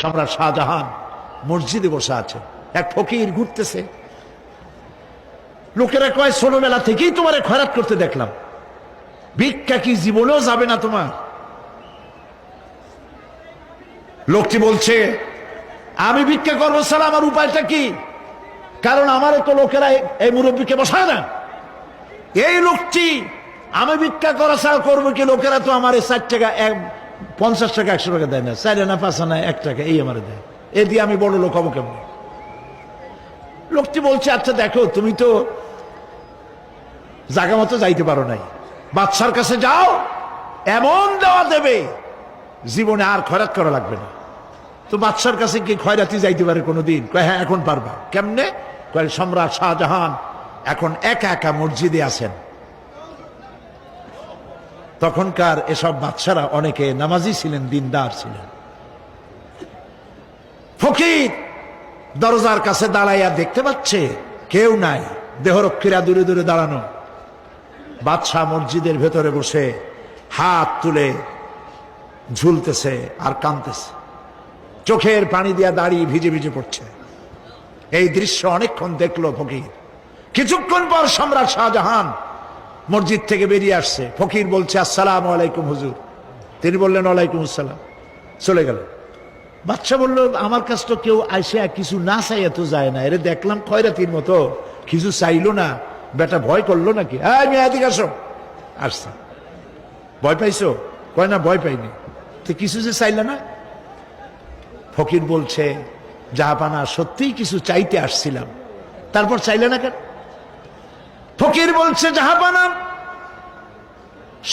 সম্রাট শাহজাহান মসজিদে বসে আছে, এক ফকির ঘুরতেছে। লোকেরা কয় ছোটবেলা থেকেই তোমারে খয়রাত করতে দেখলাম, ভিক্ষা কি জীবনেও যাবে না তোমার? লোকটি বলছে আমি ভিক্ষা করবো স্যার, আমার উপায়টা কি? কারণ আমারও তো লোকেরা এই মুরব্বীকে বসায় না। এই লোকটি আমি ভিক্ষা করা ছাড়া করবো কি? লোকেরা তো আমার 4 টাকা 50 টাকা 100 টাকা দেয় না, 4 আনা 5 আনা 1 টাকা এই আমার দেয়, এ দিয়ে আমি বড় লোক হবো কেমন? লোকটি বলছে আচ্ছা দেখো, তুমি তো জায়গা মতো যাইতে পারো নাই, বাদশার কাছে যাও, এমন দেওয়া দেবে জীবনে আর খয়রাত করা লাগবে না। তো বাদশার কাছে কি খয়রাতি যাইতে পারে কোনোদিন? কয় হ্যাঁ এখন পারবা। কেমনে? কয় সম্রাট শাহজাহান এখন একা একা মসজিদে আছেন। তখনকার এসব বাদশারা অনেকে নামাজি ছিলেন, দিনদার ছিলেন। ফকির দরজার কাছে দাঁড়াইয়া দেখতে পাচ্ছে কেউ নাই, দেহরক্ষীরা দূরে দূরে দাঁড়ানো। বাদশাহ মসজিদের ভেতরে বসে হাত তুলে ঝুলতেছে আর কাঁদতেছে, চোখের পানি দিয়া দাঁড়িয়ে ভিজে ভিজে পড়ছে। এই দৃশ্য অনেকক্ষণ দেখলো ফকির। কিছুক্ষণ পর সম্রাট শাহজাহান মসজিদ থেকে বেরিয়ে আসছে। ফকির বলছে আসসালামু আলাইকুম হুজুর। তিনি বললেন ওয়ালাইকুম আসসালাম, চলে গেল। বাদশা বলল আমার কাছে তো কেউ আইসে কিছু না চাই এত যায় না, এরে দেখলাম খয়রাতির মতো কিছু চাইলো না, বেটা ভয় করলো নাকি? হ্যাঁ আমি এদিকে আসো। আসছে। ভয় পাইছো? কয় না ভয় পাইনি। তো কিছু যে চাইলে না? ফকির বলছে জাহাপানা সত্যিই কিছু চাইতে আসছিলাম, তারপর চাইলে না কেন? ফকির বলছে জাহাপানা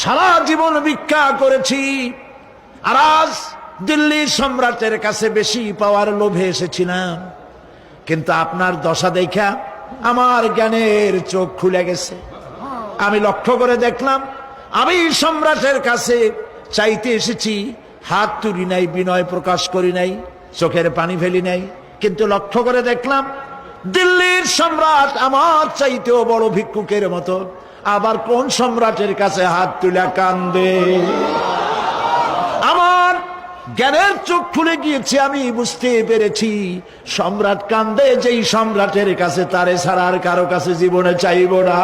সারা জীবন ভিক্ষা করেছি, আর আজ দিল্লির সম্রাটের কাছে বেশি পাওয়ার লোভে এসেছিলাম, কিন্তু আপনার দশা দেখা আমার জ্ঞানের চোখ খুলে গেছে। আমি লক্ষ্য করে দেখলাম আমি সম্রাটের কাছে চাইতে এসেছি, হাত তুলি নাই, বিনয় প্রকাশ করি নাই, চোখের পানি ফেলি নাই, কিন্তু লক্ষ্য করে দেখলাম দিল্লির সম্রাট আমার চাইতেও বড় ভিক্ষুকের মতো। আবার কোন সম্রাটের কাছে হাত তুলে কান্দে? আমার জ্ঞানের চোখ খুলে গিয়েছে, আমি বুঝতে পেরেছি সম্রাট কান্দে যেই সম্রাটের কাছে, তারে ছাড়া আর কারো কাছে জীবনে চাইব না।